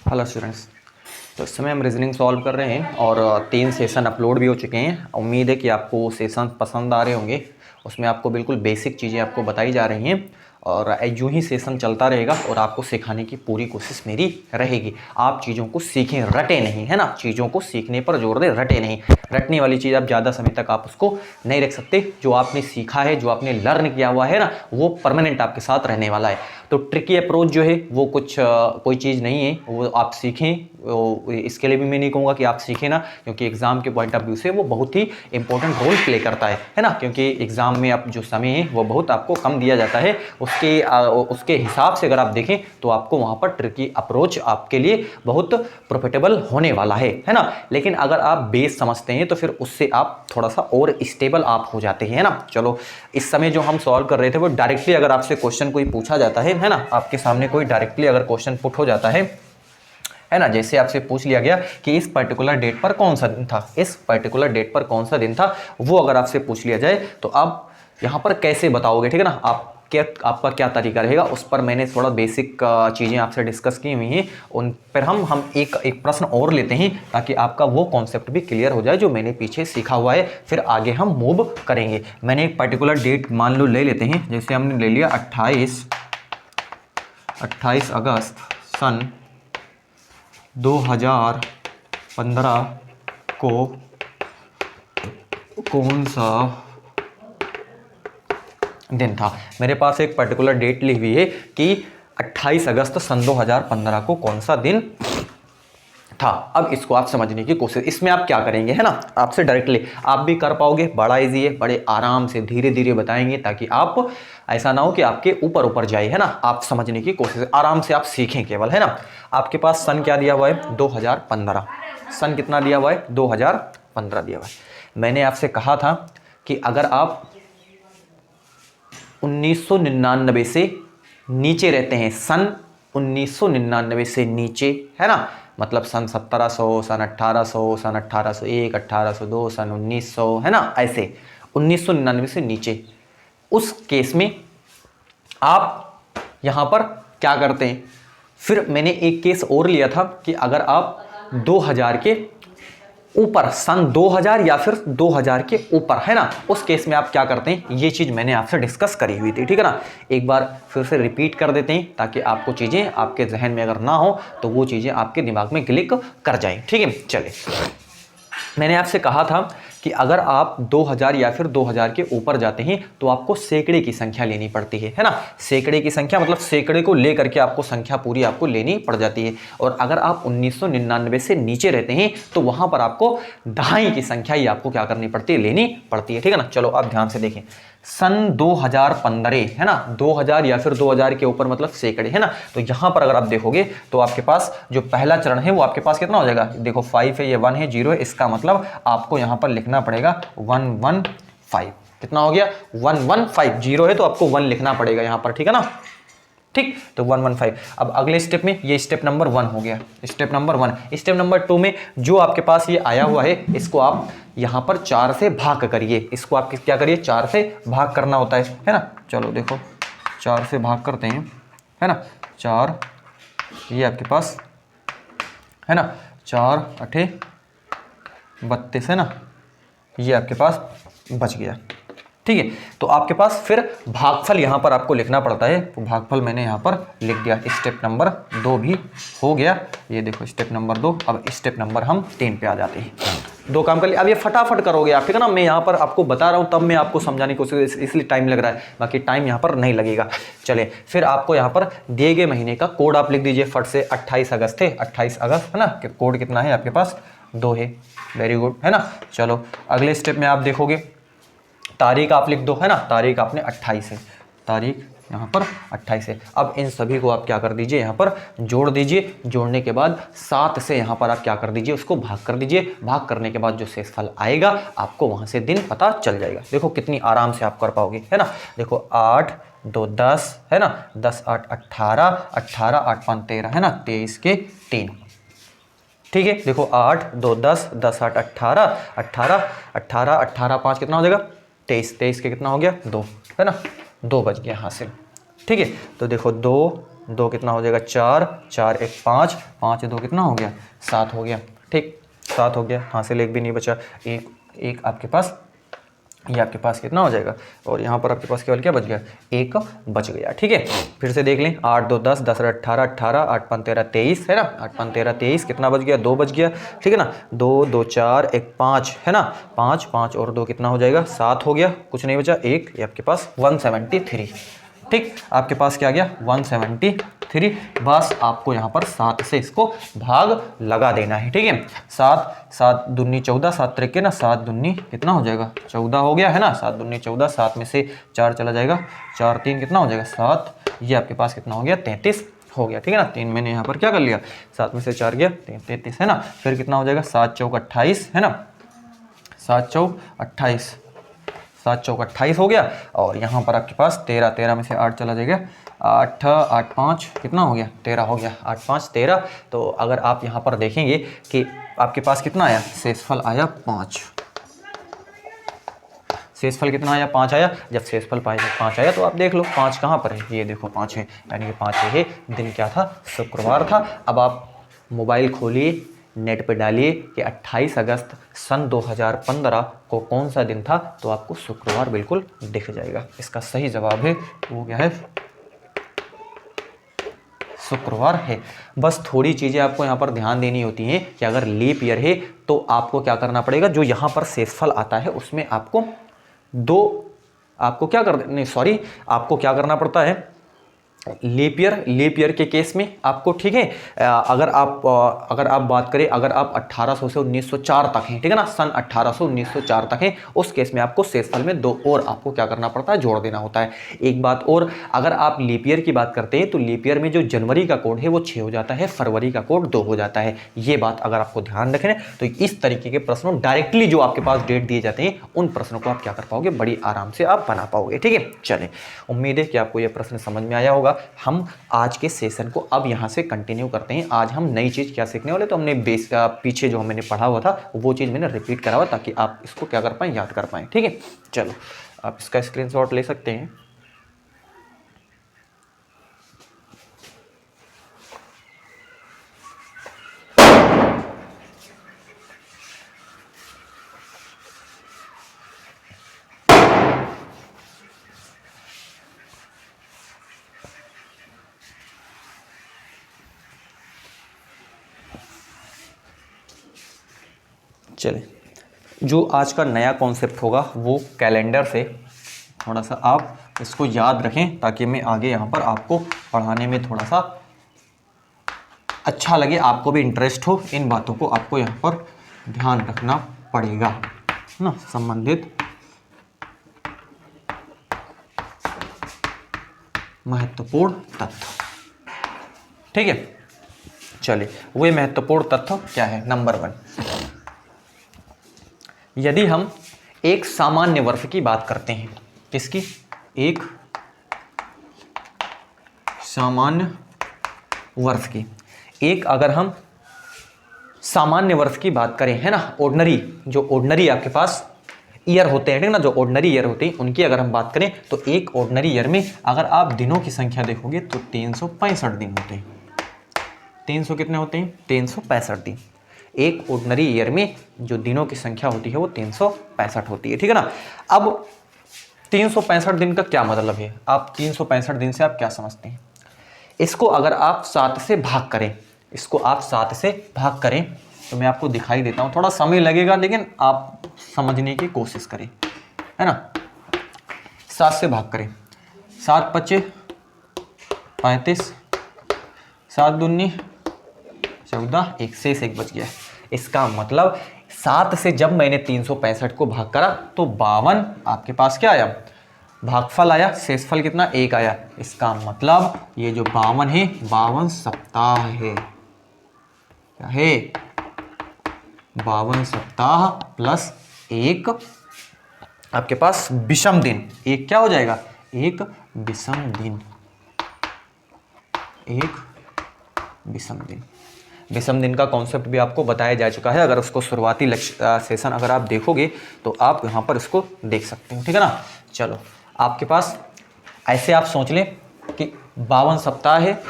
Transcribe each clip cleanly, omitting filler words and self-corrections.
Hello students. तो इस समय हम रीजनिंग सॉल्व कर रहे हैं और 3 सेशन अपलोड भी हो चुके हैं। उम्मीद है कि आपको सेशन पसंद आ रहे होंगे। उसमें आपको बिल्कुल बेसिक चीज़ें आपको बताई जा रही हैं और यूं ही सेशन चलता रहेगा और आपको सिखाने की पूरी कोशिश मेरी रहेगी। आप चीज़ों को सीखें, रटे नहीं, है ना। चीज़ों को सीखने पर जोर दें, रटे नहीं। रटने वाली चीज़ आप ज़्यादा समय तक आप उसको नहीं रख सकते। जो आपने सीखा है, जो आपने लर्न किया हुआ है ना, वो परमानेंट आपके साथ रहने वाला है। तो ट्रिकी अप्रोच जो है वो कोई चीज़ नहीं है, वो आप सीखें। इसके लिए भी मैं नहीं कहूँगा कि आप सीखें ना, क्योंकि एग्ज़ाम के पॉइंट ऑफ व्यू से वो बहुत ही इंपॉर्टेंट रोल प्ले करता है ना। क्योंकि एग्ज़ाम में आप जो समय है वो बहुत आपको कम दिया जाता है। उसके हिसाब से अगर आप देखें तो आपको वहाँ पर ट्रिकी अप्रोच आपके लिए बहुत प्रॉफिटेबल होने वाला है ना। लेकिन अगर आप बेस समझते हैं तो फिर उससे आप थोड़ा सा और स्टेबल आप हो जाते हैं ना। चलो, इस समय जो हम सॉल्व कर रहे थे वो डायरेक्टली अगर आपसे क्वेश्चन कोई पूछा जाता है ना, आपके सामने कोई डायरेक्टली अगर क्वेश्चन पुट हो जाता है ना, जैसे आपसे पूछ लिया गया कि इस पर्टिकुलर डेट पर कौन सा दिन था, इस पर्टिकुलर डेट पर कौन सा दिन था, वो अगर आपसे पूछ लिया जाए तो आप यहाँ पर कैसे बताओगे, ठीक है ना। आपका क्या तरीका रहेगा, उस पर मैंने थोड़ा बेसिक चीज़ें आपसे डिस्कस की हुई हैं। उन पर हम एक प्रश्न और लेते हैं ताकि आपका वो कॉन्सेप्ट भी क्लियर हो जाए जो मैंने पीछे सीखा हुआ है। फिर आगे हम मूव करेंगे। मैंने एक पर्टिकुलर डेट मान लो ले लेते हैं, जैसे हमने ले लिया 28 अगस्त सन 2015 को कौन सा दिन था। मेरे पास एक पर्टिकुलर डेट लिखी हुई है कि 28 अगस्त सन 2015 को कौन सा दिन था। अब इसको आप समझने की कोशिश, इसमें आप क्या करेंगे, है ना, आपसे डायरेक्टली आप भी कर पाओगे। बड़ा इजी है, बड़े आराम से धीरे धीरे बताएंगे ताकि आप ऐसा ना हो कि आपके ऊपर ऊपर जाए, है ना। आप समझने की कोशिश, आराम से आप सीखें केवल, है ना। आपके पास सन क्या दिया हुआ है, 2015। सन कितना दिया हुआ है, 2015 दिया हुआ है। मैंने आपसे कहा था कि अगर आप 1999 से नीचे रहते हैं, सन 1999 से नीचे, है ना, मतलब सन 1700, सन 1800, सन 1801, 1802, सन 1900, है ना, ऐसे 1999 से नीचे, उस केस में आप यहां पर क्या करते हैं। फिर मैंने एक केस और लिया था कि अगर आप 2000 के ऊपर, सन 2000 या फिर 2000 के ऊपर, है ना, उस केस में आप क्या करते हैं। ये चीज मैंने आपसे डिस्कस करी हुई थी, ठीक है ना। एक बार फिर से रिपीट कर देते हैं ताकि आपको चीजें आपके जहन में अगर ना हो तो वो चीजें आपके दिमाग में क्लिक कर जाएं, ठीक है। चलिए, मैंने आपसे कहा था कि अगर आप 2000 या फिर 2000 के ऊपर जाते हैं तो आपको सैकड़े की संख्या लेनी पड़ती है ना। सैकड़े की संख्या मतलब सैकड़े को लेकर के आपको संख्या पूरी आपको लेनी पड़ जाती है। और अगर आप 1999 से नीचे रहते हैं तो वहां पर आपको दहाई की संख्या ही आपको क्या करनी पड़ती है, लेनी पड़ती है, ठीक है ना। चलो आप ध्यान से देखें, सन 2015, है ना, 2000 या फिर 2000 के ऊपर मतलब सैकड़े, है ना। तो यहां पर अगर आप देखोगे तो आपके पास जो पहला चरण है वो आपके पास कितना हो जाएगा, देखो 5 है, ये 1 है, 0 है, इसका मतलब आपको यहां पर लिखना पड़ेगा 115। कितना हो गया, 115। 0 है तो आपको 1 लिखना पड़ेगा यहां पर, ठीक है ना। ठीक, तो 115। अब अगले स्टेप में, ये स्टेप नंबर 1 हो गया, स्टेप नंबर 1। स्टेप नंबर 2 में जो आपके पास ये आया हुआ है इसको आप यहां पर 4 से भाग करिए। इसको आप क्या करिए, 4 से भाग करना होता है ना। चलो देखो, 4 से भाग करते हैं, है ना। 4, ये आपके पास, है ना, 4 8 32, है ना, ये आपके पास बच गया, ठीक है। तो आपके पास फिर भागफल यहां पर आपको लिखना पड़ता है, तो भागफल मैंने यहां पर लिख दिया। स्टेप नंबर 2 भी हो गया, ये देखो स्टेप नंबर 2। अब स्टेप नंबर हम 3 पे आ जाते हैं। 2 काम कर लिए, अब ये फटाफट करोगे आप, ठीक है ना। मैं यहां पर आपको बता रहा हूं तब मैं आपको समझाने की कोशिश, इसलिए टाइम लग रहा है, बाकी टाइम यहां पर नहीं लगेगा। चले, फिर आपको यहां पर दिए गए महीने का कोड आप लिख दीजिए फट से। 28 अगस्त है, 28 अगस्त, है ना। कोड कितना है आपके पास, 2 है, वेरी गुड, है ना। चलो अगले स्टेप में आप देखोगे, तारीख आप लिख दो, है ना। तारीख आपने 28 है, तारीख यहाँ पर 28 है। अब इन सभी को आप क्या कर दीजिए, यहाँ पर जोड़ दीजिए। जोड़ने के बाद 7 से यहाँ पर आप क्या कर दीजिए, उसको भाग कर दीजिए। भाग करने के बाद जो शेषफल आएगा आपको वहाँ से दिन पता चल जाएगा। देखो कितनी आराम से आप कर पाओगे, है ना। देखो 8 2 10, है ना, 10 8 18, 18 8 5 13, है ना, 23 के 3, ठीक है। देखो 8 2 10, 10 8 18, 18 18 18 5 कितना हो जाएगा, 23, 23 के कितना हो गया, 2, है ना, 2 बच गया हासिल, ठीक है। तो देखो 2 दो कितना हो जाएगा 4, 4 1 5, 5 2 कितना हो गया 7 हो गया। ठीक, 7 हो गया, हासिल एक भी नहीं बचा। एक एक आपके पास, ये आपके पास कितना हो जाएगा, और यहाँ पर आपके पास केवल क्या बच गया, एक बच गया। ठीक है, फिर से देख लें, 8 2 10, 10 18 18, 8 5 13 23 है ना, 8 5 13 23 कितना बच गया, 2 बच गया। ठीक है ना, 2 2 4 1 5 है ना, 5 5 और 2 कितना हो जाएगा 7 हो गया, कुछ नहीं बचा एक, ये आपके पास 173। ठीक, आपके पास क्या आ गया 173। बस आपको यहाँ पर 7 से इसको भाग लगा देना है। ठीक है, 7 7 दूनी 14, 7 त्रिके ना, 7 दूनी कितना हो जाएगा 14 हो गया है ना, 7 दूनी 14, 7 में से 4 चला जाएगा, 4 3 कितना हो जाएगा 7, ये आपके पास कितना हो गया 33 हो गया। ठीक है ना, 3 मैंने यहाँ पर क्या कर लिया, 7 में से 4 गया 33 है ना, फिर कितना हो जाएगा 7 चौक 28 है ना, 7 चौक 28, 7 चौक 28 हो गया। और यहाँ पर आपके पास 13, 13 में से 8 चला जाएगा, 8 8 5 कितना हो गया 13 हो गया, 8 5 13। तो अगर आप यहाँ पर देखेंगे कि आपके पास कितना आया, शेषफल आया 5, शेषफल कितना आया 5 आया। जब शेषफल 5 आया तो आप देख लो 5 कहाँ पर है, ये देखो 5 है, यानी कि 5 है, दिन क्या था, शुक्रवार था। अब आप मोबाइल खोलिए, नेट पे डालिए कि 28 अगस्त सन 2015 को कौन सा दिन था, तो आपको शुक्रवार बिल्कुल दिख जाएगा। इसका सही जवाब है वो क्या है, शुक्रवार है। बस थोड़ी चीज़ें आपको यहाँ पर ध्यान देनी होती हैं कि अगर लीप ईयर है तो आपको क्या करना पड़ेगा, जो यहाँ पर शेषफल आता है उसमें आपको आपको क्या करना पड़ता है, लीप ईयर के केस में आपको, ठीक है, अगर आप बात करें, अगर आप 1800 से 1904 तक हैं, ठीक है ना, सन 1800 1904 तक है, उस केस में आपको शेषफल में 2 और आपको क्या करना पड़ता है, जोड़ देना होता है। एक बात और, अगर आप लीप ईयर की बात करते हैं तो लीप ईयर में जो जनवरी का कोड है वो 6 हो जाता है, फरवरी का कोड 2 हो जाता है। ये बात अगर आपको ध्यान रखें तो इस तरीके के प्रश्नों डायरेक्टली जो आपके पास डेट दिए जाते हैं उन प्रश्नों को आप क्या कर पाओगे, बड़ी आराम से आप बना पाओगे। ठीक है, चलें, उम्मीद है कि आपको यह प्रश्न समझ में आया होगा। हम आज के सेशन को अब यहां से कंटिन्यू करते हैं। आज हम नई चीज क्या सीखने वाले, तो हमने बेस का पीछे जो मैंने पढ़ा हुआ था वो चीज मैंने रिपीट करा हुआ, ताकि आप इसको क्या कर पाएं, याद कर पाएं। ठीक है, चलो आप इसका स्क्रीनशॉट ले सकते हैं। चले, जो आज का नया कॉन्सेप्ट होगा वो कैलेंडर से थोड़ा सा आप इसको याद रखें, ताकि मैं आगे यहाँ पर आपको पढ़ाने में थोड़ा सा अच्छा लगे, आपको भी इंटरेस्ट हो। इन बातों को आपको यहाँ पर ध्यान रखना पड़ेगा ना, संबंधित महत्वपूर्ण तथ्य। ठीक है, चलिए, वे महत्वपूर्ण तथ्य क्या है। नंबर 1, यदि हम एक सामान्य वर्ष की बात करते हैं, किसकी, एक सामान्य वर्ष की, एक अगर हम सामान्य वर्ष की बात करें, है ना, ऑर्डिनरी आपके पास ईयर होते हैं, ठीक ना, जो ऑर्डिनरी ईयर होते हैं उनकी अगर हम बात करें, तो एक ऑर्डिनरी ईयर में अगर आप दिनों की संख्या देखोगे तो 365 दिन होते हैं। 300 कितने होते हैं, 365 दिन। एक ऑर्डिनरी ईयर में जो दिनों की संख्या होती है वो 365 होती है। ठीक है ना, अब 365 दिन का क्या मतलब है, आप 365 दिन से आप क्या समझते हैं, इसको अगर आप 7 से भाग करें, इसको आप 7 से भाग करें, तो मैं आपको दिखाई देता हूं, थोड़ा समय लगेगा लेकिन आप समझने की कोशिश करें, है ना। 7 से भाग करें, 7 पच्चे 35, 7 दूनी 14, एक से 1 बच गया। इसका मतलब 7 से जब मैंने 365 को भाग करा तो 52 आपके पास क्या आया, भागफल आया, शेषफल कितना 1 आया। इसका मतलब ये जो 52 है 52 सप्ताह है, क्या है, 52 सप्ताह प्लस 1 आपके पास विषम दिन, एक क्या हो जाएगा, एक विषम दिन, एक विषम दिन। विषम दिन का कॉन्सेप्ट भी आपको बताया जा चुका है, अगर उसको शुरुआती सेशन अगर आप देखोगे तो आप यहाँ पर इसको देख सकते हो। ठीक है ना, चलो, आपके पास ऐसे आप सोच लें कि 52 सप्ताह है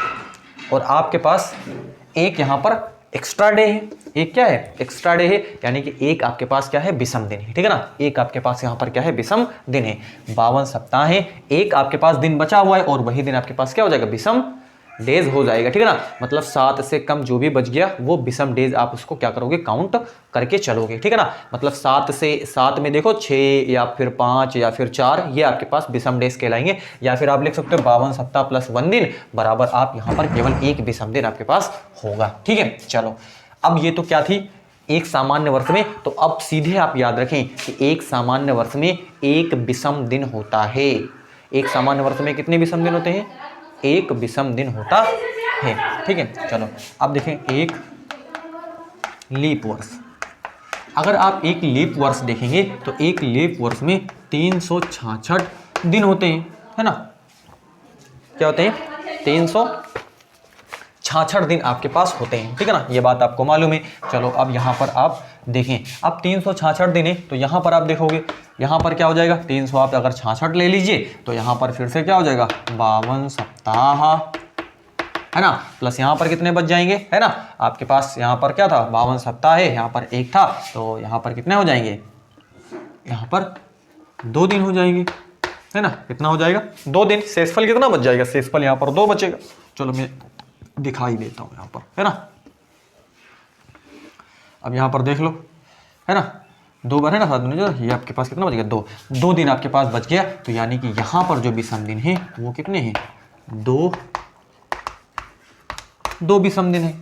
और आपके पास एक यहाँ पर एक्स्ट्रा डे है। एक क्या है? एक्स्ट्रा डे है, यानी कि एक आपके पास क्या है? विषम दिन है, ठीक है ना। एक आपके पास यहाँ पर क्या है? विषम दिन है। 52 सप्ताह है, एक आपके पास दिन बचा हुआ है और वही दिन आपके पास क्या हो जाएगा? विषम डेज हो जाएगा, ठीक है ना। मतलब 7 से कम जो भी बच गया वो विषम डेज आप उसको क्या करोगे? काउंट करके चलोगे, ठीक है ना। मतलब 7 में देखो 6 या फिर 5 या फिर 4 ये आपके पास विषम डेज कहलाएंगे। या फिर आप लिख सकते हो 52 सप्ताह प्लस 1 दिन बराबर आप यहाँ पर केवल एक विषम दिन आपके पास होगा, ठीक है। चलो अब ये तो क्या थी? एक सामान्य वर्ष में। तो अब सीधे आप याद रखें कि एक सामान्य वर्ष में एक विषम दिन होता है। एक सामान्य वर्ष में कितने विषम दिन होते हैं? एक विषम दिन होता है, ठीक है। चलो अब देखें एक लीप वर्ष। अगर आप एक लीप वर्ष देखेंगे तो एक लीप वर्ष में 366 दिन होते हैं, है ना। क्या होते हैं? 366 दिन आपके पास होते हैं, ठीक है ना। ये बात आपको मालूम है। चलो अब यहाँ पर आप देखें, अब 366 दिन है तो यहाँ पर आप देखोगे यहाँ पर क्या हो जाएगा? 300 आप अगर 66 ले लीजिए तो यहाँ पर फिर से क्या हो जाएगा? 52 सप्ताह, है ना। प्लस यहाँ पर कितने बच जाएंगे? है ना, आपके पास यहाँ पर क्या था? 52 सप्ताह है, यहाँ पर एक था तो यहाँ पर कितने हो जाएंगे? यहाँ पर 2 दिन हो जाएंगे, है ना। कितना हो जाएगा? 2 दिन। शेषफल कितना बच जाएगा? शेषफल यहाँ पर 2 बचेगा। चलो मैं दिखाई देता हूँ यहाँ पर, है ना। अब यहाँ पर देख लो, है ना, 2 बार है ना 7 दूनी 14, ये आपके पास कितना बच गया? 2 दिन आपके पास बच गया। तो यानी कि यहाँ पर जो विषम दिन है वो कितने हैं? 2 विषम दिन है।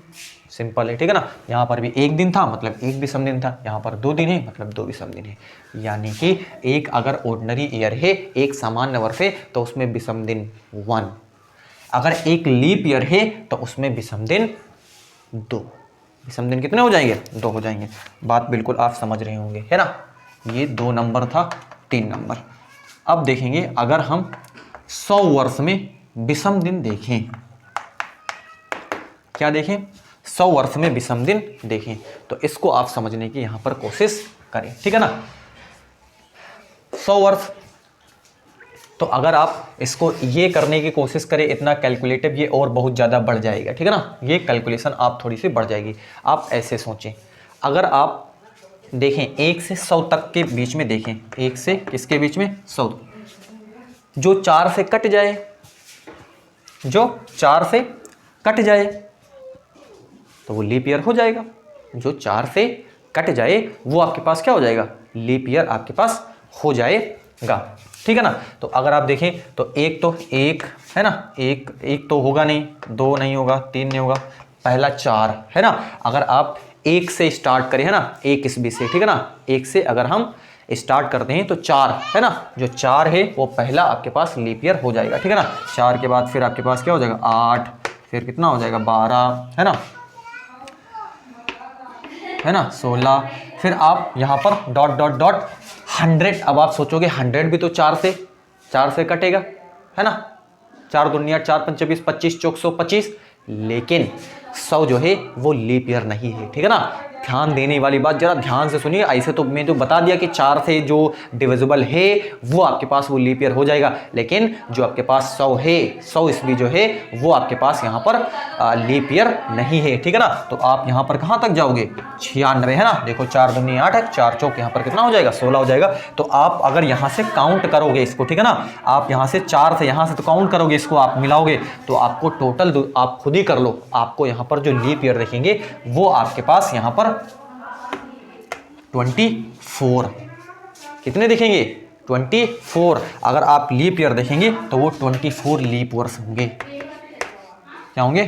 सिंपल है, ठीक है ना। यहाँ पर भी एक दिन था मतलब एक विषम दिन था, यहाँ पर 2 दिन है मतलब 2 विषम दिन है। यानी कि एक अगर ऑर्डिनरी ईयर है, एक सामान्य वर्ष है तो उसमें विषम दिन 1। अगर एक लीप ईयर है तो उसमें विषम दिन 2। विषम दिन कितने हो जाएंगे? 2 हो जाएंगे। बात बिल्कुल आप समझ रहे होंगे, है ना। ये 2 नंबर था, 3 नंबर। अब देखेंगे अगर हम 100 वर्ष में विषम दिन देखें, क्या देखें? 100 वर्ष में विषम दिन देखें तो इसको आप समझने की यहाँ पर कोशिश करें, ठीक है ना। 100 वर्ष, तो अगर आप इसको ये करने की कोशिश करें इतना कैलकुलेटिव, ये और बहुत ज़्यादा बढ़ जाएगा, ठीक है ना। ये कैलकुलेशन आप थोड़ी सी बढ़ जाएगी। आप ऐसे सोचें, अगर आप देखें 1 से 100 तक के बीच में देखें, 1 से किसके बीच में? 100। जो 4 से कट जाए, जो 4 से कट जाए तो वो लीप ईयर हो जाएगा। जो 4 से कट जाए वो आपके पास क्या हो जाएगा? लीप ईयर आपके पास हो जाएगा, ठीक है ना। तो अगर आप देखें तो एक है ना, एक तो होगा नहीं, 2 नहीं होगा, 3 नहीं होगा, पहला 4 है ना। अगर आप 1 से स्टार्ट करें, है ना, 1 ईस्वी से, ठीक है ना, 1 से अगर हम स्टार्ट करते हैं तो 4 है ना, जो 4 है वो पहला आपके पास लीप ईयर हो जाएगा, ठीक है ना। 4 के बाद फिर आपके पास क्या हो जाएगा? 8, फिर कितना हो जाएगा? 12, है ना, 16। फिर आप यहाँ पर डॉट डॉट डॉट 100। अब आप सोचोगे 100 भी तो 4 से कटेगा, है ना। 4 दूनी 8, 4 पंचे 20, 25 चौक 125। लेकिन 100 जो है वो लीप ईयर नहीं है, ठीक है ना। ध्यान देने वाली बात जरा ध्यान से सुनिए। ऐसे तो मैं तो बता दिया कि 4 से जो डिविजिबल है वो आपके पास वो लीप ईयर हो जाएगा, लेकिन जो आपके पास 100 है, 100 ईस्वी जो है वो आपके पास यहाँ पर लीप ईयर नहीं है, ठीक है ना। तो आप यहाँ पर कहाँ तक जाओगे? 96, है ना। देखो 4 दूनी 8 है, 4 चौक यहाँ पर कितना हो जाएगा? 16 हो जाएगा। तो आप अगर यहाँ से काउंट करोगे इसको, ठीक है ना, आप यहाँ से 4 से यहाँ से तो काउंट करोगे, इसको आप मिलाओगे तो आपको टोटल आप खुद ही कर लो, आपको यहाँ पर जो लीप ईयर देखेंगे वो आपके पास यहाँ पर 24 कितने दिखेंगे? 24। अगर आप लीप ईयर देखेंगे तो वो 24 लीप वर्ष होंगे। क्या होंगे?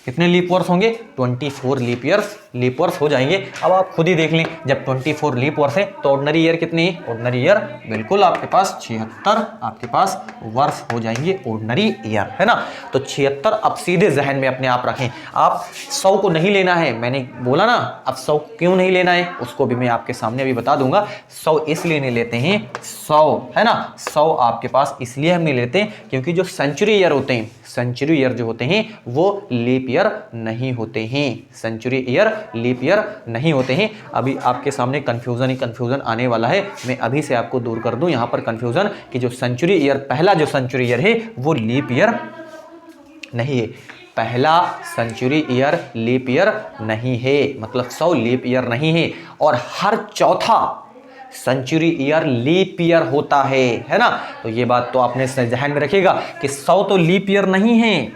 कितने लीप वर्ष होंगे? 24 लीप वर्ष हो जाएंगे। अब आप खुद ही देख लें, जब 24 लीप वर्ष है तो ऑर्डिनरी ईयर कितनी है? ऑर्डिनरी ईयर बिल्कुल आपके पास 76 आपके पास वर्ष हो जाएंगे ऑर्डिनरी ईयर, है ना। तो 76 अब सीधे जहन में अपने आप रखें। आप 100 को नहीं लेना है, मैंने बोला ना। अब 100 क्यों नहीं लेना है उसको भी मैं आपके सामने अभी बता दूंगा। 100 इसलिए नहीं लेते हैं, 100 है ना, 100 आपके पास इसलिए हम नहीं लेते क्योंकि जो सेंचुरी ईयर होते हैं, सेंचुरी ईयर जो होते हैं वो लीप ईयर ईयर नहीं होते हैं, सेंचुरी ईयर लीप ईयर नहीं होते हैं। अभी आपके सामने कन्फ्यूज़न ही कन्फ्यूज़न आने वाला है, मैं अभी से आपको दूर कर दूं यहाँ पर कन्फ्यूज़न कि जो सेंचुरी ईयर, पहला जो सेंचुरी ईयर है वो लीप ईयर नहीं है। पहला सेंचुरी ईयर लीप ईयर नहीं है, मतलब 100 लीप ईयर नहीं है। और हर चौथा सेंचुरी ईयर लीप ईयर होता है ना। तो ये बात तो आपने ध्यान में रखिएगा कि 100 तो लीप ईयर नहीं है,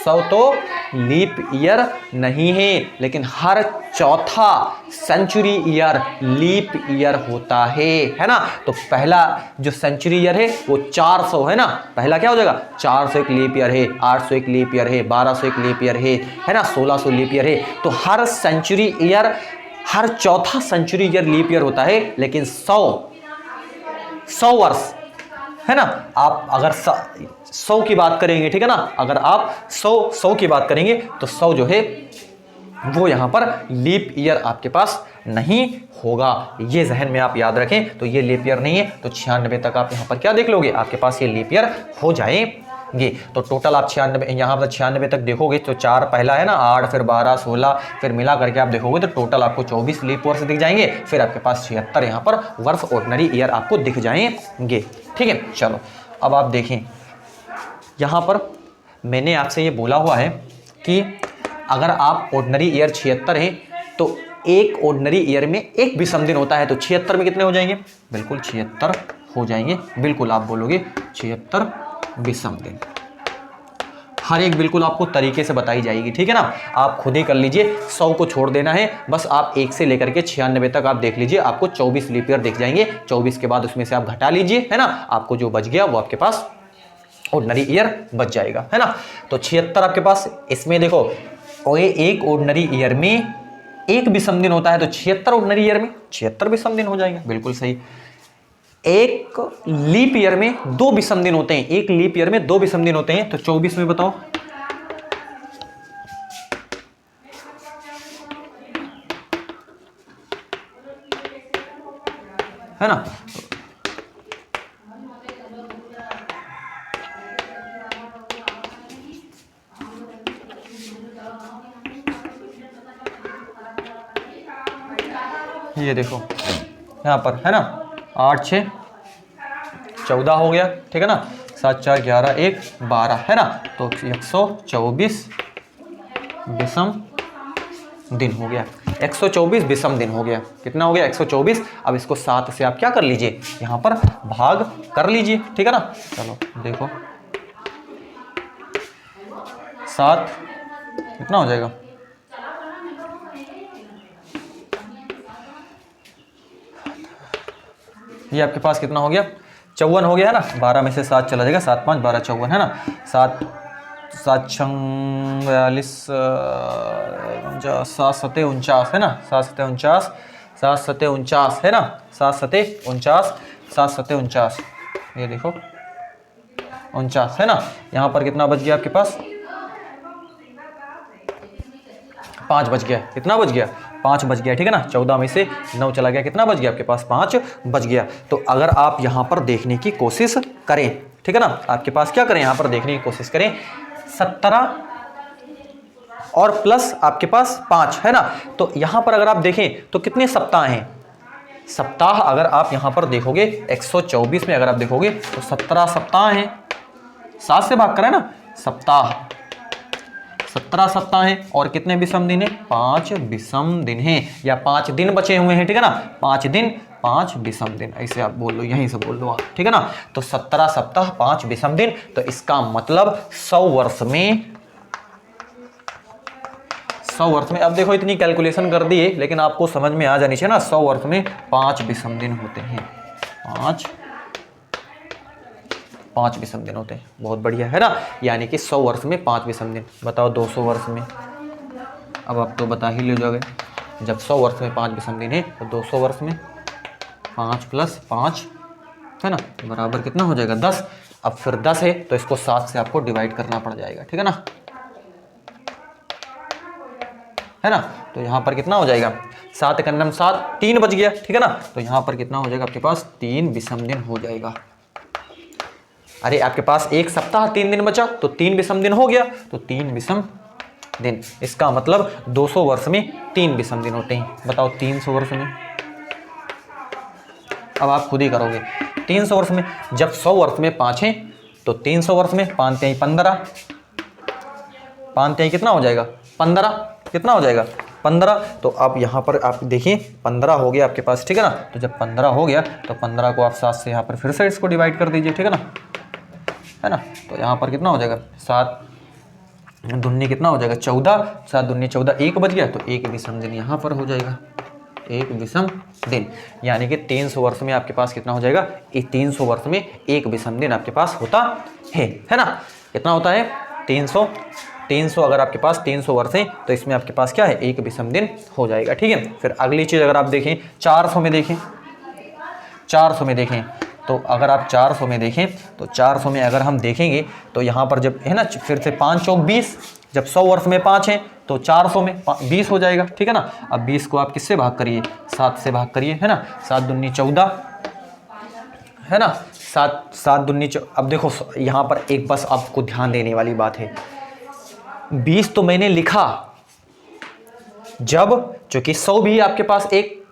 100 तो लीप ईयर नहीं है, लेकिन हर चौथा सेंचुरी ईयर लीप ईयर होता है ना। तो पहला जो सेंचुरी ईयर है वो 400 है ना, पहला क्या हो जाएगा 400 एक लीप ईयर है, 800 एक लीप ईयर है, 1200 एक लीप ईयर है ना, 1600 लीप ईयर है। तो हर सेंचुरी ईयर, हर चौथा सेंचुरी ईयर लीप ईयर होता है, लेकिन 100 वर्ष है ना। आप अगर 100 की बात करेंगे, ठीक है ना, अगर आप 100 की बात करेंगे तो 100 जो है वो यहाँ पर लीप ईयर आपके पास नहीं होगा। ये जहन में आप याद रखें। तो ये लीप ईयर नहीं है, तो 96 तक आप यहाँ पर क्या देख लोगे, आपके पास ये लीप ईयर हो जाएंगे। तो टोटल आप 96 यहाँ पर 96 तक देखोगे तो 4 पहला है ना, 8 फिर 12 16 फिर मिला करके आप देखोगे तो टोटल आपको 24 लीप वर्ष दिख जाएंगे। फिर आपके पास 76 यहाँ पर वर्ष ऑर्डिनरी ईयर आपको दिख जाएंगे। ठीक है, चलो अब आप देखें, यहाँ पर मैंने आपसे ये बोला हुआ है कि अगर आप ऑर्डिनरी ईयर 76 हैं तो एक ऑर्डिनरी ईयर में एक विषम दिन होता है, तो 76 में कितने हो जाएंगे, बिल्कुल 76 हो जाएंगे। बिल्कुल आप बोलोगे 76 विषम दिन, हर एक बिल्कुल आपको तरीके से बताई जाएगी। ठीक है ना, आप खुद ही कर लीजिए, 100 को छोड़ देना है बस। आप 1 से लेकर के 96 तक आप देख लीजिए, आपको 24 लीप ईयर दिख जाएंगे। 24 के बाद उसमें से आप घटा लीजिए, है ना, आपको जो बच गया वो आपके पास ऑर्डिनरी ईयर बच जाएगा, है ना। तो 76 आपके पास, इसमें देखो कोई एक ऑर्डिनरी ईयर में एक विषम दिन होता है, तो 76 ऑर्डिनरी ईयर में 76 विषम दिन हो जाएंगे। बिल्कुल सही। एक लीप ईयर में 2 विषम दिन होते हैं, एक लीप ईयर में 2 विषम दिन होते हैं, तो 24 में बताओ, है ना। ये देखो यहाँ पर है ना, 8 6 14 हो गया, ठीक है ना, 7 4 11 1 12 है ना। तो 124 विषम दिन हो गया, 124 विषम दिन हो गया। कितना हो गया 124। अब इसको 7 से आप क्या कर लीजिए, यहाँ पर भाग कर लीजिए, ठीक है ना। चलो देखो 7 कितना हो जाएगा, ये आपके पास कितना हो गया 54 हो गया है ना। 12 में से 7 चला जाएगा, 7 5 12 54 है ना। 7 7 6 42 7 7 49 है ना, 7 7 49 7 7 49 है ना, 7 7 49 7 7 49, ये देखो 49 है ना। यहाँ पर कितना बच गया आपके पास, 5 बच गया। कितना बच गया, 5 बच गया, ठीक है ना। 14 में से 9 चला गया, कितना बच गया आपके पास, 5 बच गया। तो अगर आप यहाँ पर देखने की कोशिश करें, ठीक है ना, आपके पास क्या करें, यहाँ पर देखने की कोशिश करें, 17 और प्लस आपके पास 5 है ना। तो यहाँ पर अगर आप देखें तो कितने सप्ताह हैं, सप्ताह अगर आप यहाँ पर देखोगे 124 में अगर आप देखोगे तो 17 सप्ताह हैं। 7 से भाग करें ना, सप्ताह 17 सप्ताह हैं। और कितने विषम दिन है, 5 विषम दिन हैं, या 5 दिन बचे हुए हैं, ठीक है ना, 5 दिन 5 विषम दिन, ऐसे आप बोल लो, यहीं से बोल लो आप, ठीक है ना। तो 17 सप्ताह 5 विषम दिन, तो इसका मतलब 100 वर्ष में, 100 वर्ष में, अब देखो इतनी कैलकुलेशन कर दी है लेकिन आपको समझ में आ जानी चाहिए ना, 100 वर्ष में 5 विषम दिन होते हैं, 5 विषम दिन होते हैं। बहुत बढ़िया है ना, यानी कि 100 वर्ष में 5 विषम दिन। बताओ 200 वर्ष में, अब आप तो बता ही ले जाओगे, जब 100 वर्ष में 5 विषम दिन है तो 200 वर्ष में 5 + 5 है ना, बराबर कितना हो जाएगा 10। अब फिर 10 है तो इसको 7 से आपको डिवाइड करना पड़ जाएगा, ठीक है ना, है ना। तो यहाँ पर कितना हो जाएगा, 7 × 9 7, 3 बच गया, ठीक है ना। तो यहाँ पर कितना हो जाएगा आपके पास, 3 विषम दिन हो जाएगा। अरे आपके पास एक सप्ताह 3 दिन बचा तो 3 विषम दिन हो गया, तो 3 विषम दिन। इसका मतलब 200 वर्ष में 3 विषम दिन होते हैं। बताओ 300 वर्ष में, अब आप खुद ही करोगे। 300 वर्ष में जब 100 वर्ष में 5 हैं तो 300 वर्ष में 5 तिहाई 15, 5 तिहाई कितना हो जाएगा 15, कितना हो जाएगा 15। तो आप यहाँ पर आप देखिए 15 हो गया आपके पास, ठीक है ना। तो जब 15 हो गया तो 15 को आप 7 से यहाँ पर फिर से इसको डिवाइड कर दीजिए, ठीक है ना। तो यहाँ पर कितना हो जाएगा 7 दूनी कितना हो जाएगा 14, 7 दूनी 14, 1 बच गया। तो 1 विषम दिन यहाँ पर हो जाएगा, 1 विषम दिन। यानी कि 300 वर्ष में आपके पास कितना हो जाएगा, 300 वर्ष में 1 विषम दिन आपके पास होता है ना। कितना होता है 300 अगर आपके पास 300 वर्ष है तो इसमें आपके पास क्या है 1 विषम दिन हो जाएगा, ठीक है। फिर अगली चीज़ अगर आप देखें 400 में देखें, 400 में देखें तो अगर आप 400 में देखें तो 400 में अगर हम देखेंगे तो यहाँ पर जब है ना फिर से 5 चौक 20, जब 100 वर्ष में 5 हैं तो 400 में 20 हो जाएगा, ठीक है ना। अब 20 को आप किससे भाग करिए 7 से भाग करिए, है ना। 7 दूनी 14, है ना। 7 दूनी अब देखो यहाँ पर एक बस आपको ध्यान देने वाली बात है, 20 तो मैंने लिखा जब चूंकि 100 भी आपके पास एक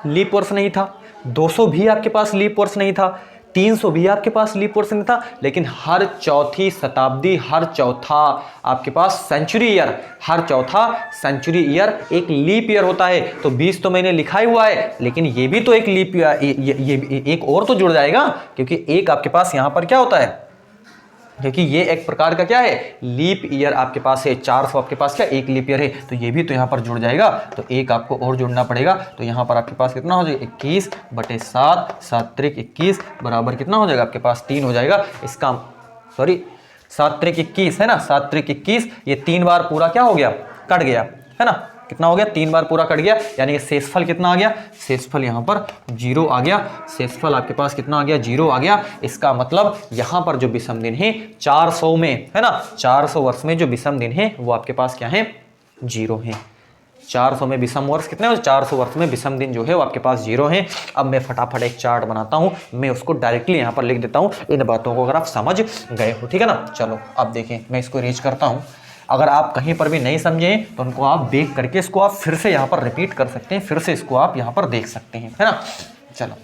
लीप वर्ष नहीं था, 200 भी आपके पास लीप वर्ष नहीं था, 300 भी आपके पास लीप वर्ष नहीं था, लेकिन हर चौथी शताब्दी, हर चौथा आपके पास सेंचुरी ईयर, हर चौथा सेंचुरी ईयर एक लीप ईयर होता है। तो 20 तो मैंने लिखा ही हुआ है, लेकिन ये भी तो एक लीप ये एक और तो जुड़ जाएगा, क्योंकि एक आपके पास यहाँ पर क्या होता है, क्योंकि ये एक प्रकार का क्या है लीप ईयर आपके पास है। 400 आपके पास क्या एक लीप ईयर है, तो ये भी तो यहाँ पर जुड़ जाएगा। तो एक आपको और जुड़ना पड़ेगा। तो यहाँ पर आपके पास कितना हो जाएगा 21/7, 7 त्रिक 21 बराबर कितना हो जाएगा आपके पास 3 हो जाएगा। इसका 7 त्रिक 21 है ना, 7 त्रिक 21, ये 3 बार पूरा क्या हो गया कट गया, है ना। कितना हो गया 3 बार पूरा कट गया, यानी कि शेषफल कितना आ गया, शेषफल यहाँ पर 0 आ गया। शेषफल आपके पास कितना आ गया 0 आ गया। इसका मतलब यहाँ पर जो विषम दिन है 400 में, है ना, 400 वर्ष में जो विषम दिन है वो आपके पास क्या है 0 है। 400 में विषम वर्ष कितने हो, 400 वर्ष में विषम दिन जो है वो आपके पास 0 है। अब मैं फटाफट एक चार्ट बनाता हूँ, मैं उसको डायरेक्टली यहाँ पर लिख देता हूँ, इन बातों को अगर आप समझ गए हो, ठीक है ना। चलो अब देखें, मैं इसको इरेज करता हूँ। अगर आप कहीं पर भी नहीं समझे तो उनको आप देख करके इसको आप फिर से यहाँ पर रिपीट कर सकते हैं, फिर से इसको आप यहाँ पर देख सकते हैं, है ना। चलो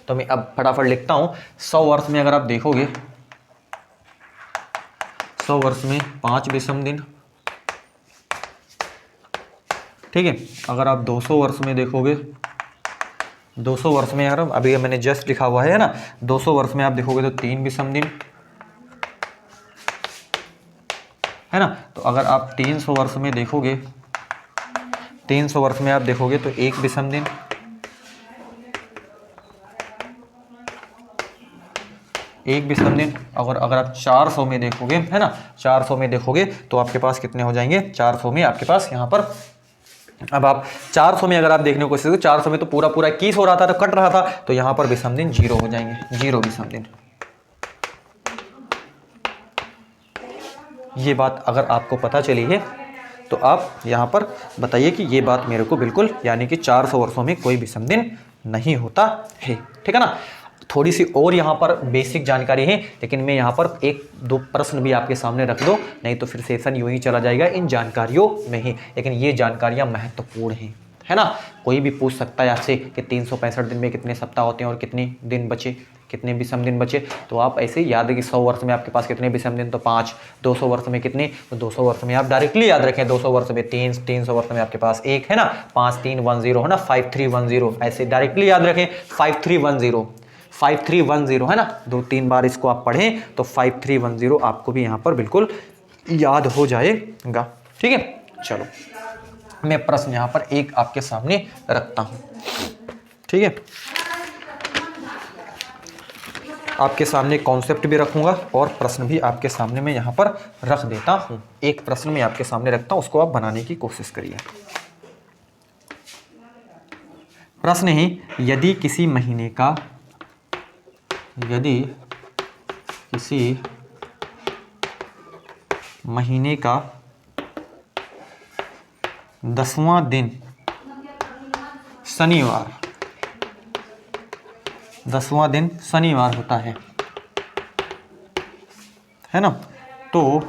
तो मैं अब फटाफट लिखता हूँ। 100 वर्ष में अगर आप देखोगे 100 वर्ष में 5 विषम दिन, ठीक है। अगर आप 200 वर्ष में देखोगे, 200 वर्ष में यार अभी मैंने जस्ट लिखा हुआ है ना, 200 वर्ष में आप देखोगे तो 3 विषम दिन, है ना। तो अगर आप 300 वर्ष में देखोगे, 300 वर्ष में आप देखोगे तो 1 विषम दिन, 1 विषम दिन। अगर आप 400 में देखोगे, है ना, 400 में देखोगे तो आपके पास कितने हो जाएंगे 400 में आपके पास यहाँ पर। अब आप 400 में अगर आप देखने की कोशिश करो, 400 में तो पूरा 21 हो रहा था, तो कट रहा था, तो यहाँ पर विषम दिन 0 हो जाएंगे, 0 विषम दिन। ये बात अगर आपको पता चली है तो आप यहाँ पर बताइए कि ये बात मेरे को बिल्कुल, यानी कि 400 वर्षों में कोई विषम दिन नहीं होता है, ठीक है ना। थोड़ी सी और यहाँ पर बेसिक जानकारी है, लेकिन मैं यहाँ पर 1-2 प्रश्न भी आपके सामने रख दो, नहीं तो फिर सेशन यूं ही चला जाएगा इन जानकारियों में ही। लेकिन ये जानकारियाँ महत्वपूर्ण हैं, है ना। कोई भी पूछ सकता है आपसे कि 365 दिन में कितने सप्ताह होते हैं और कितने दिन बचे, कितने विषम दिन बचे। तो आप ऐसे ही याद है कि 100 वर्ष में आपके पास कितने विषम दिन, तो 5। 200 वर्ष में कितने, तो 200 वर्ष में आप डायरेक्टली याद रखें, 200 वर्ष में 3, 300 वर्ष में आपके पास 1, है ना, 5310 है ना, 5310 ऐसे डायरेक्टली याद रखें। 5310, 5310 है ना, 2-3 बार इसको आप पढ़ें तो 5310 आपको भी यहाँ पर बिल्कुल याद हो जाएगा, ठीक है। चलो मैं प्रश्न यहाँ पर एक आपके सामने रखता हूँ, ठीक है। आपके सामने कॉन्सेप्ट भी रखूंगा और प्रश्न भी आपके सामने मैं यहाँ पर रख देता हूँ। एक प्रश्न मैं आपके सामने रखता हूँ, उसको आप बनाने की कोशिश करिए। प्रश्न है, यदि किसी महीने का 10वां दिन शनिवार, 10वां दिन शनिवार होता है ना, तो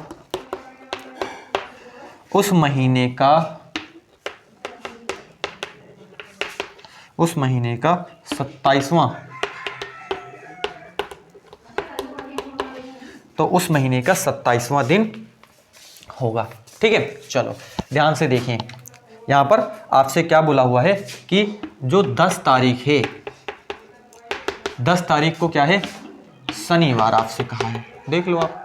उस महीने का 27वां, तो उस महीने का 27वां दिन होगा। ठीक है, चलो ध्यान से देखें, यहां पर आपसे क्या बोला हुआ है कि जो 10 तारीख है, 10 तारीख को क्या है, शनिवार आपसे कहा है। देख लो आप,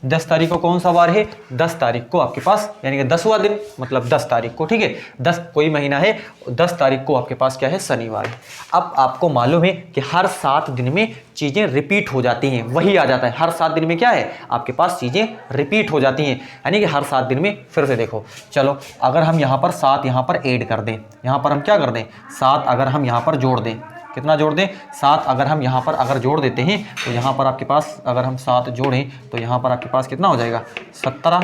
10 तारीख को कौन सा वार है, 10 तारीख को आपके पास, यानी कि 10वां दिन, मतलब 10 तारीख को, ठीक है, 10 कोई महीना है, 10 तारीख को आपके पास क्या है, शनिवार है। अब आपको मालूम है कि हर 7 दिन में चीज़ें रिपीट हो जाती हैं, वही आ जाता है, हर 7 दिन में क्या है आपके पास चीज़ें रिपीट हो जाती हैं, यानी कि हर 7 दिन में। फिर से देखो, चलो अगर हम यहाँ पर 7 यहाँ पर ऐड कर दें, यहाँ पर हम क्या कर दें, 7 अगर हम यहाँ पर जोड़ दें, कितना जोड़ दें, 7 अगर हम यहाँ पर अगर जोड़ देते हैं तो यहाँ पर आपके पास अगर हम 7 जोड़ें तो यहाँ पर आपके पास कितना हो जाएगा, 17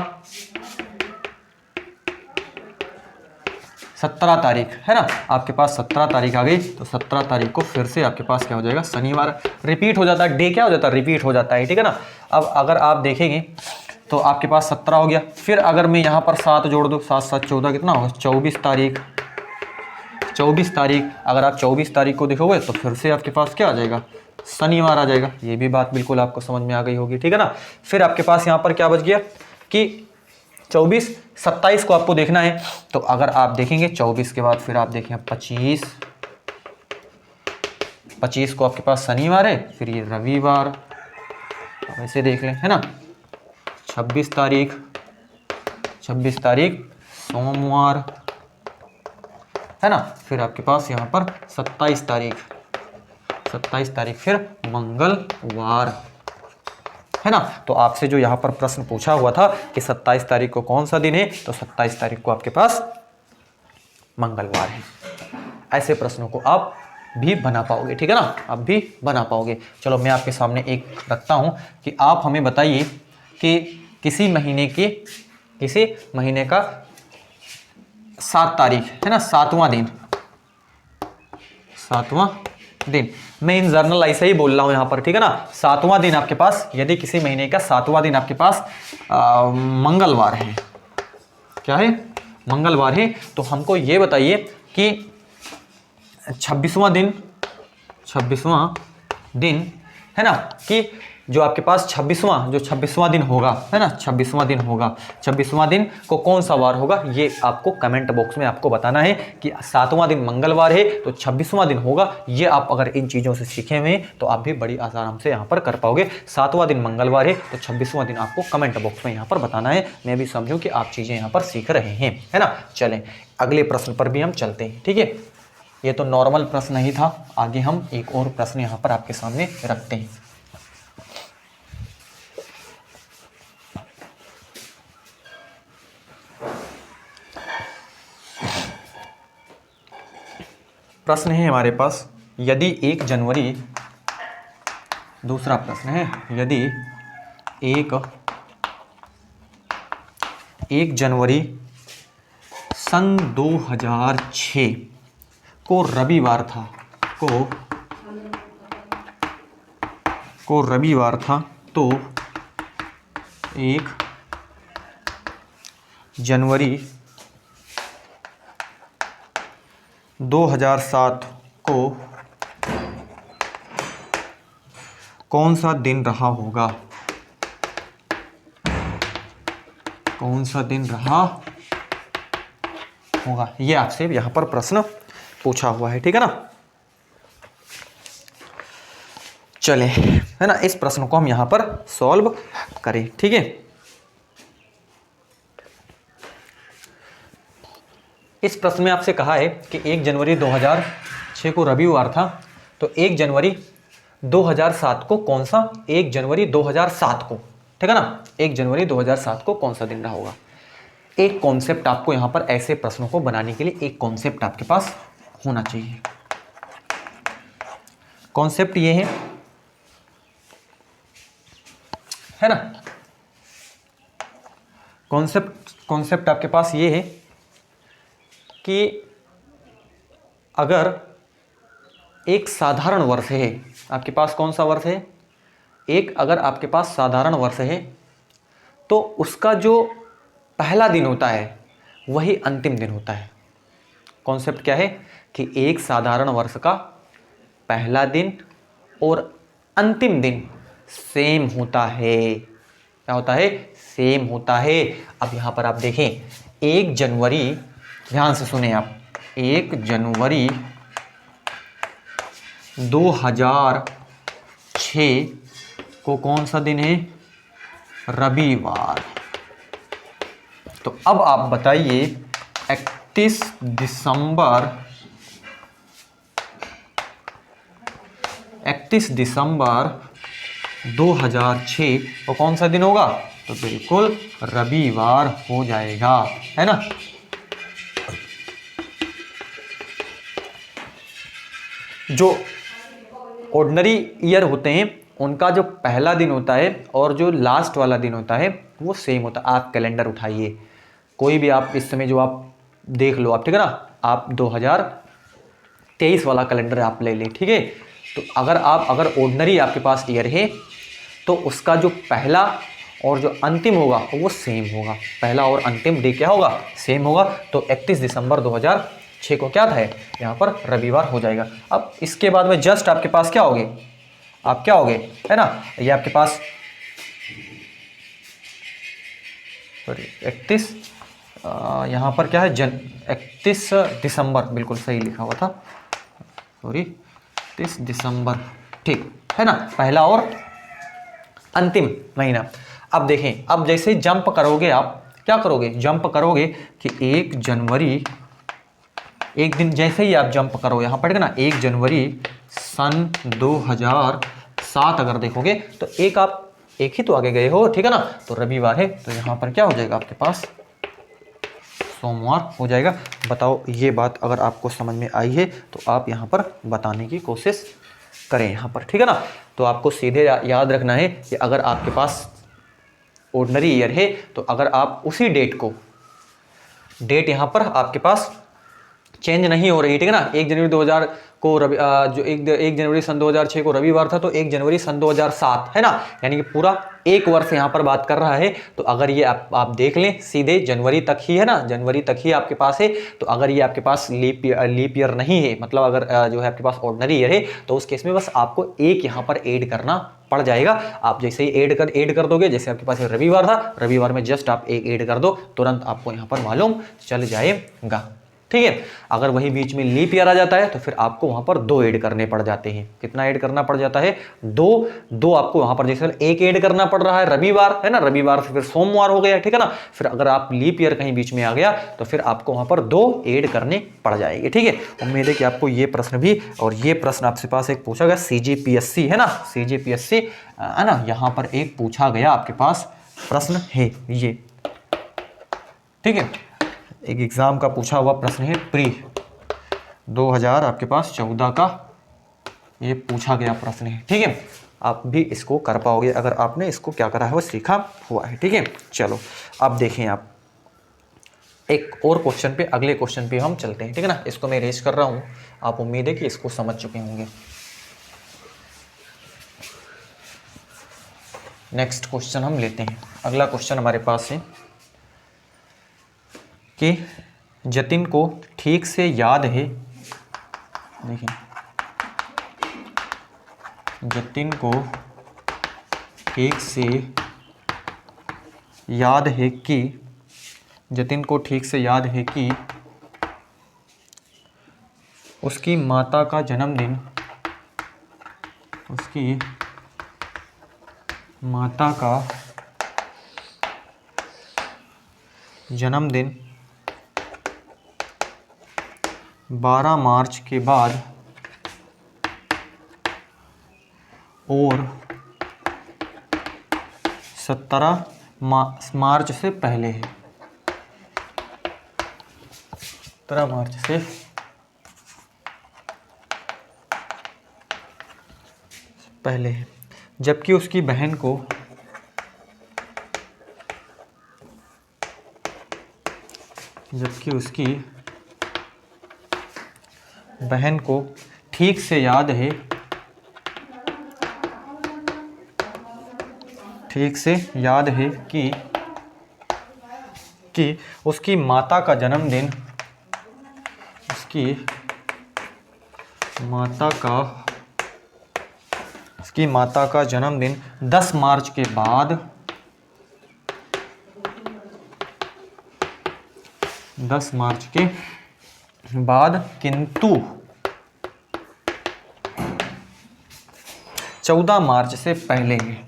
तारीख है ना, आपके पास 17 तारीख आ गई। तो 17 तारीख को फिर से आपके पास क्या हो जाएगा, शनिवार। रिपीट हो जाता है, डे क्या हो जाता है, रिपीट हो जाता है, ठीक है ना। अब अगर आप देखेंगे तो आपके पास 17 हो गया, फिर अगर मैं यहाँ पर 7 जोड़ दूँ, 7 7 14 कितना होगा, 24 तारीख। 24 तारीख, अगर आप 24 तारीख को देखोगे तो फिर से आपके पास क्या आ जाएगा, शनिवार आ जाएगा। ये भी बात बिल्कुल आपको समझ में आ गई होगी, ठीक है ना। फिर आपके पास यहाँ पर क्या बच गया कि 24, 27 को आपको देखना है, तो अगर आप देखेंगे 24 के बाद फिर आप देखें 25 को आपके पास शनिवार है, फिर ये रविवार, ऐसे देख लें, है ना। 26 तारीख सोमवार, है ना। फिर आपके पास यहाँ पर 27 तारीख फिर मंगलवार, है ना। तो आपसे जो यहाँ पर प्रश्न पूछा हुआ था कि 27 तारीख को कौन सा दिन है, तो 27 तारीख को आपके पास मंगलवार है। ऐसे प्रश्नों को आप भी बना पाओगे, ठीक है ना, आप भी बना पाओगे। चलो मैं आपके सामने एक रखता हूँ कि आप हमें बताइए कि किसी महीने का 7 तारीख है ना, 7वां दिन, मैं इन जर्नल ऐसे ही बोल रहा हूं यहां पर, ठीक है ना। 7वां दिन आपके पास, यदि किसी महीने का 7वां दिन आपके पास मंगलवार है, क्या है, मंगलवार है, तो हमको ये बताइए कि 26वां दिन है ना, कि जो आपके पास 26वां दिन होगा, है ना, 26वां दिन को कौन सा वार होगा, ये आपको कमेंट बॉक्स में आपको बताना है कि 7वां दिन मंगलवार है तो 26वां दिन होगा। ये आप अगर इन चीज़ों से सीखे हुए हैं तो आप भी बड़ी आराम से यहाँ पर कर पाओगे। 7वां दिन मंगलवार है तो 26वां दिन आपको कमेंट बॉक्स में यहाँ पर बताना है। मैं भी समझूँ कि आप चीज़ें यहाँ पर सीख रहे हैं, है ना। चलें अगले प्रश्न पर भी हम चलते हैं, ठीक है। ये तो नॉर्मल प्रश्न ही था, आगे हम एक और प्रश्न यहाँ पर आपके सामने रखते हैं। प्रश्न है हमारे पास, यदि 1 जनवरी, दूसरा प्रश्न है, यदि 1 जनवरी सन 2006 को रविवार था, तो 1 जनवरी 2007 को कौन सा दिन रहा होगा, ये आपसे यहाँ पर प्रश्न पूछा हुआ है, ठीक है ना। चले, है ना, इस प्रश्न को हम यहाँ पर सॉल्व करें, ठीक है। इस प्रश्न में आपसे कहा है कि 1 जनवरी 2006 को रविवार था, तो 1 जनवरी 2007 को कौन सा, 1 जनवरी 2007 को, ठीक है ना, 1 जनवरी 2007 को कौन सा दिन रहा होगा। एक कॉन्सेप्ट आपको यहाँ पर ऐसे प्रश्नों को बनाने के लिए एक कॉन्सेप्ट आपके पास होना चाहिए। कॉन्सेप्ट ये है ना, कॉन्सेप्ट आपके पास ये है कि अगर एक साधारण वर्ष है आपके पास, कौन सा वर्ष है, अगर आपके पास साधारण वर्ष है तो उसका जो पहला दिन होता है वही अंतिम दिन होता है। कॉन्सेप्ट क्या है कि एक साधारण वर्ष का पहला दिन और अंतिम दिन सेम होता है। क्या होता है? सेम होता है। अब यहां पर आप देखें 1 जनवरी, ध्यान से सुने आप, 1 जनवरी 2006 को कौन सा दिन है? रविवार। तो अब आप बताइए 31 दिसंबर 2006 को कौन सा दिन होगा? तो बिल्कुल रविवार हो जाएगा, है ना। जो ऑर्डिनरी ईयर होते हैं उनका जो पहला दिन होता है और जो लास्ट वाला दिन होता है वो सेम होता है। आप कैलेंडर उठाइए, कोई भी आप इस समय जो आप देख लो आप, ठीक है ना, आप 2023 वाला कैलेंडर आप ले लें, ठीक है। तो अगर ऑर्डिनरी आपके पास ईयर है तो उसका जो पहला और जो अंतिम होगा वो सेम होगा। पहला और अंतिम डे क्या होगा? सेम होगा। तो 31 दिसंबर 2006 को क्या था? यहाँ पर रविवार हो जाएगा। अब इसके बाद में जस्ट आपके पास क्या होगे? आप क्या होगे, है ना, ये आपके पास 31 यहाँ पर क्या है? 31 दिसंबर, बिल्कुल सही लिखा हुआ था, सॉरी, 31 दिसंबर, ठीक है ना, पहला और अंतिम महीना। अब देखें, अब जैसे जंप करोगे आप, क्या करोगे? जंप करोगे कि 1 जनवरी, एक दिन जैसे ही आप जंप करो यहाँ पड़ेगा ना, 1 जनवरी सन 2007 अगर देखोगे तो एक ही तो आगे गए हो, ठीक है ना। तो रविवार है तो यहाँ पर क्या हो जाएगा आपके पास? सोमवार हो जाएगा। बताओ ये बात अगर आपको समझ में आई है तो आप यहाँ पर बताने की कोशिश करें यहाँ पर, ठीक है ना। तो आपको सीधे याद रखना है कि अगर आपके पास ऑर्डिनरी ईयर है तो अगर आप उसी डेट यहाँ पर आपके पास चेंज नहीं हो रही, ठीक है ना। 1 जनवरी 2000 को जो 1 जनवरी सन 2006 को रविवार था तो 1 जनवरी सन 2007, है ना, यानी कि पूरा एक वर्ष यहाँ पर बात कर रहा है। तो अगर ये आप देख लें सीधे जनवरी तक ही है ना, जनवरी तक ही आपके पास है। तो अगर ये आपके पास लीप ईयर नहीं है, मतलब अगर जो है आपके पास ऑर्डिनरी ईयर है तो उस केस में बस आपको एक यहाँ पर ऐड करना पड़ जाएगा। आप जैसे ही ऐड कर दोगे, जैसे आपके पास रविवार था, रविवार में जस्ट आप एक ऐड कर दो, तुरंत आपको यहाँ पर मालूम चल जाएगा, ठीक है। अगर वही बीच में लीप ईयर आ जाता है तो फिर आपको वहां पर 2 ऐड करने पड़ जाते हैं। कितना ऐड करना पड़ जाता है? 2 आपको वहां पर, जैसे एक ऐड करना पड़ रहा है रविवार, है ना, रविवार से फिर सोमवार हो गया, ठीक है ना। फिर अगर आप लीप ईयर कहीं बीच में आ गया तो फिर आपको वहां पर 2 ऐड करने पड़ जाएंगे, ठीक है। उम्मीद है कि आपको ये प्रश्न भी, और ये प्रश्न आपसे पास एक पूछा गया CGPSC, है ना, CGPSC, है ना, यहां पर एक पूछा गया आपके पास प्रश्न है ये, ठीक है। एक एग्जाम का पूछा हुआ प्रश्न है, प्री 2000 आपके पास 14 का ये पूछा गया प्रश्न है, ठीक है। आप भी इसको कर पाओगे अगर आपने इसको क्या करा है, वो सीखा हुआ है, ठीक है। चलो अब देखें, आप एक और क्वेश्चन पे, अगले क्वेश्चन पे हम चलते हैं, ठीक है ना। इसको मैं रेज कर रहा हूं, आप उम्मीद है कि इसको समझ चुके होंगे। नेक्स्ट क्वेश्चन हम लेते हैं। अगला क्वेश्चन हमारे पास है कि जतिन को ठीक से याद है, देखिए, जतिन को ठीक से याद है कि, जतिन को ठीक से याद है कि उसकी माता का जन्मदिन, उसकी माता का जन्मदिन 12 मार्च के बाद और 17 मार्च से पहले है, 17 मार्च से पहले है, जबकि उसकी बहन को ठीक से याद है, उसकी माता का जन्मदिन, उसकी माता का जन्मदिन 10 मार्च के बाद, 10 मार्च के बाद किंतु 14 मार्च से पहले है,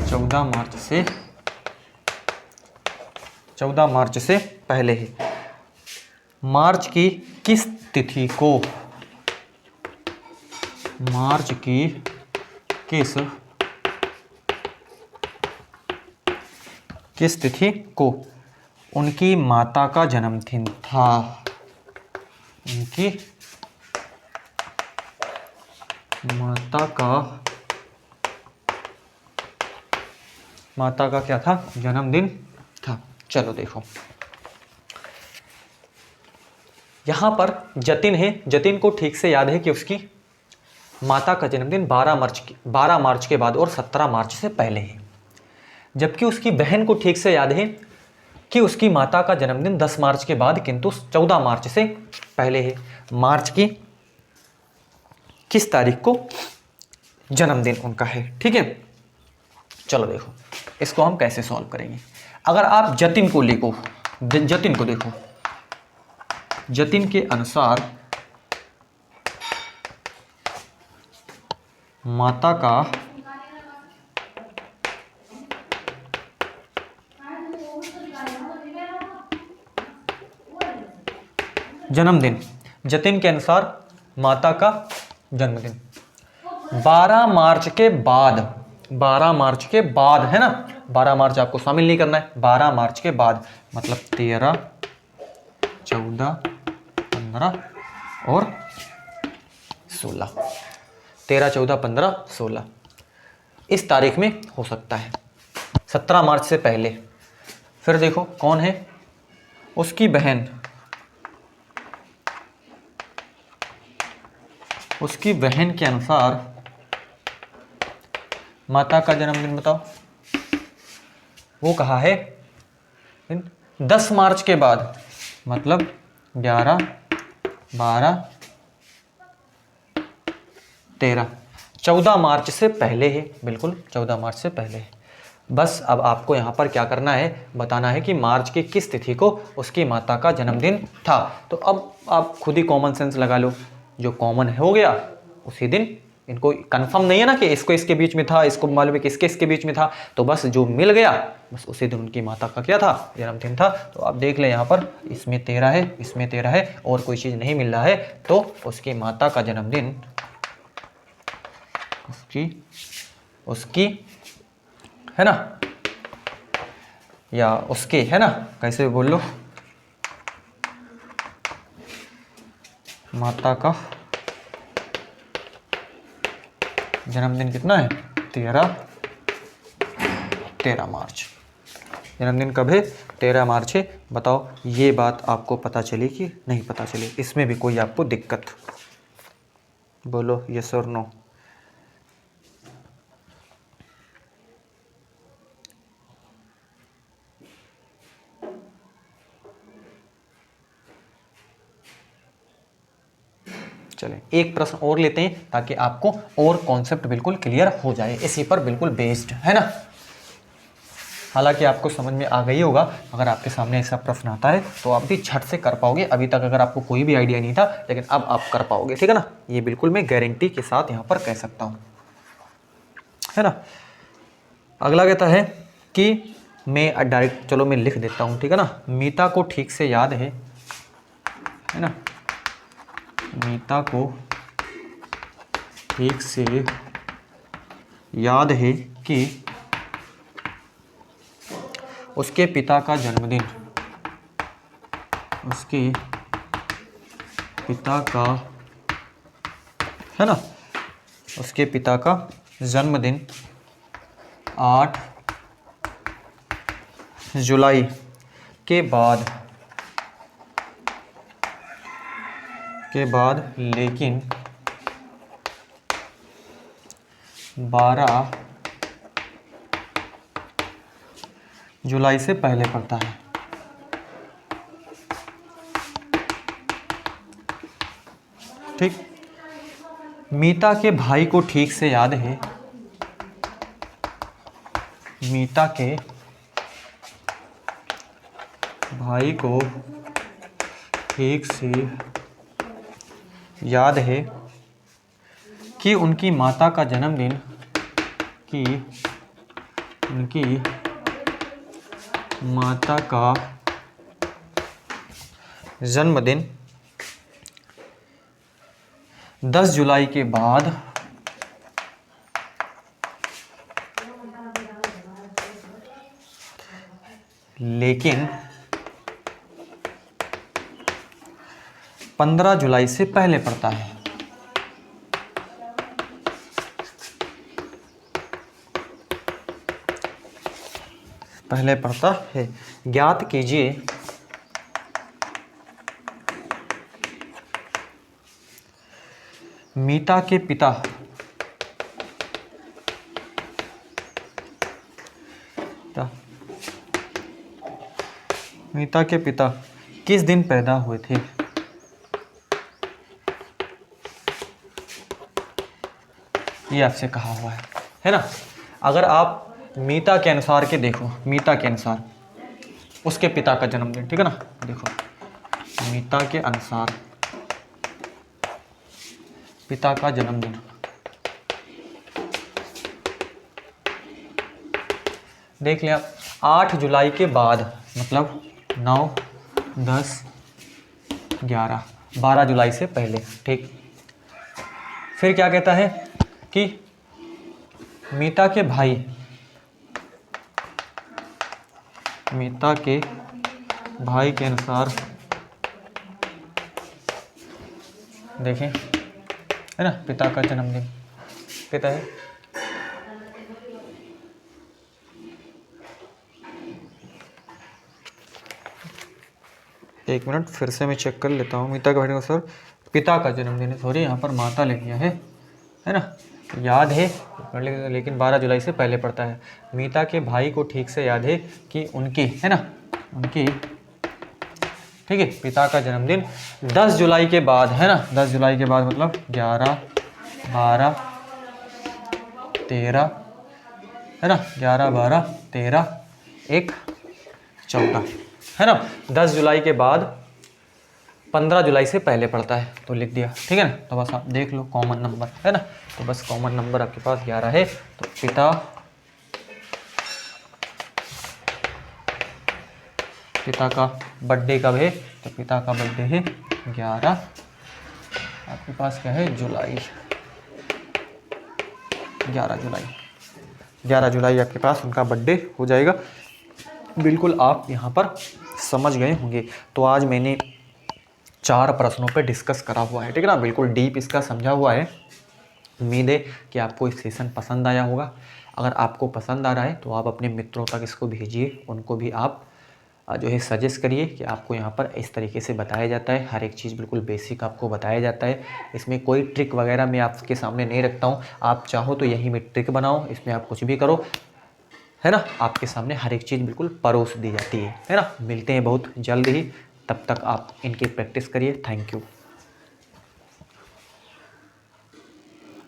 14 मार्च से पहले है। मार्च की किस तिथि को, मार्च की किस तिथि को उनकी माता का जन्मदिन था, उनकी माता का क्या था, जन्मदिन था। चलो देखो यहां पर जतिन है, जतिन को ठीक से याद है कि उसकी माता का जन्मदिन 12 मार्च के बाद और 17 मार्च से पहले है, जबकि उसकी बहन को ठीक से याद है कि उसकी माता का जन्मदिन 10 मार्च के बाद किंतु 14 मार्च से पहले है। मार्च की किस तारीख को जन्मदिन उनका है, ठीक है। चलो देखो इसको हम कैसे सॉल्व करेंगे। अगर आप जतिन को लिखो, जतिन को देखो, जतिन के अनुसार माता का जन्मदिन, जतिन के अनुसार माता का जन्मदिन 12 मार्च के बाद, 12 मार्च के बाद है ना, 12 मार्च आपको शामिल नहीं करना है, 12 मार्च के बाद मतलब 13, 14, 15 और 16, 13, 14, 15, 16 इस तारीख में हो सकता है, 17 मार्च से पहले। फिर देखो कौन है, उसकी बहन, उसकी बहन के अनुसार माता का जन्मदिन बताओ, वो कहा है 10 मार्च के बाद मतलब 11, 12, 13, 14 मार्च से पहले है, बिल्कुल 14 मार्च से पहले है। बस अब आपको यहाँ पर क्या करना है, बताना है कि मार्च की किस तिथि को उसकी माता का जन्मदिन था। तो अब आप खुद ही कॉमन सेंस लगा लो, जो कॉमन हो गया उसी दिन, इनको कंफर्म नहीं है ना कि इसको इसके बीच में था, इसको मालूम है कि इसके इसके बीच में था, तो बस जो मिल गया बस उसी दिन उनकी माता का क्या था, जन्मदिन था। तो आप देख लें यहाँ पर इसमें 13 है, इसमें 13 है और कोई चीज़ नहीं मिल रहा है, तो उसकी माता का जन्मदिन, उसकी है ना, या उसके है ना, कैसे भी बोल लो, माता का जन्मदिन कितना है, 13 मार्च। जन्मदिन कब है, 13 मार्च है। बताओ ये बात आपको पता चली कि नहीं पता चली, इसमें भी कोई आपको दिक्कत, बोलो यस और नो। चलें एक प्रश्न और लेते हैं ताकि आपको और कॉन्सेप्ट बिल्कुल क्लियर हो जाए, इसी पर बिल्कुल बेस्ड है ना। हालांकि आपको समझ में आ गई होगा, अगर आपके सामने ऐसा प्रश्न आता है तो आप भी झट से कर पाओगे। अभी तक अगर आपको कोई भी आइडिया नहीं था, लेकिन अब आप कर पाओगे, ठीक है ना, ये बिल्कुल मैं गारंटी के साथ यहाँ पर कह सकता हूँ, है ना। अगला कहता है कि मैं डायरेक्ट, चलो मैं लिख देता हूँ, ठीक है ना। मीता को ठीक से याद है ना, मीता को ठीक से याद है कि उसके पिता का जन्मदिन, उसके पिता का है ना, उसके पिता का जन्मदिन 8 जुलाई के बाद लेकिन 12 जुलाई से पहले पड़ता है। ठीक। मीता के भाई को ठीक से याद है, मीता के भाई को ठीक से याद है कि उनकी माता का जन्मदिन, कि उनकी माता का जन्मदिन 10 जुलाई के बाद लेकिन 15 जुलाई से पहले पड़ता है। पहले पड़ता है। ज्ञात कीजिए मीता के पिता मीता के पिता किस दिन पैदा हुए थे। ये आपसे कहा हुआ है ना। अगर आप मीता के अनुसार के देखो, मीता के अनुसार उसके पिता का जन्मदिन, ठीक है ना। देखो मीता के अनुसार पिता का जन्मदिन, देख लिया 8 जुलाई के बाद, मतलब 9, 10, 11, 12 जुलाई से पहले। ठीक। फिर क्या कहता है कि मीता के भाई, मीता के भाई के अनुसार देखें, है ना, पिता का जन्मदिन कहता है एक मिनट फिर से मैं चेक कर लेता हूँ। मीता के भाई के अनुसार पिता का जन्मदिन है, सॉरी यहाँ पर माता ले लिया है ना। याद है लेकिन 12 जुलाई से पहले पड़ता है। मीता के भाई को ठीक से याद है कि उनकी, है ना, उनकी, ठीक है, पिता का जन्मदिन 10 जुलाई के बाद, है ना। 10 जुलाई के बाद मतलब 11, 12, 13, है ना, 11, 12, 13, 1, 14, है ना। 10 जुलाई के बाद 15 जुलाई से पहले पड़ता है, तो लिख दिया, ठीक है ना। तो बस आप देख लो कॉमन नंबर, है ना। तो बस कॉमन नंबर आपके पास 11 है। तो पिता का बर्थडे कब है, तो पिता का बर्थडे है 11, आपके पास क्या है, जुलाई, 11 जुलाई आपके पास उनका बर्थडे हो जाएगा। बिल्कुल आप यहाँ पर समझ गए होंगे। तो आज मैंने 4 प्रश्नों पे डिस्कस करा हुआ है, ठीक है ना। बिल्कुल डीप इसका समझा हुआ है। उम्मीद है कि आपको इस सेशन पसंद आया होगा। अगर आपको पसंद आ रहा है तो आप अपने मित्रों तक इसको भेजिए, उनको भी आप जो है सजेस्ट करिए कि आपको यहाँ पर इस तरीके से बताया जाता है। हर एक चीज़ बिल्कुल बेसिक आपको बताया जाता है। इसमें कोई ट्रिक वगैरह मैं आपके सामने नहीं रखता हूँ। आप चाहो तो यही में ट्रिक बनाओ, इसमें आप कुछ भी करो, है ना। आपके सामने हर एक चीज़ बिल्कुल परोस दी जाती है ना। मिलते हैं बहुत जल्द ही, तब तक आप इनकी प्रैक्टिस करिए। Thank you.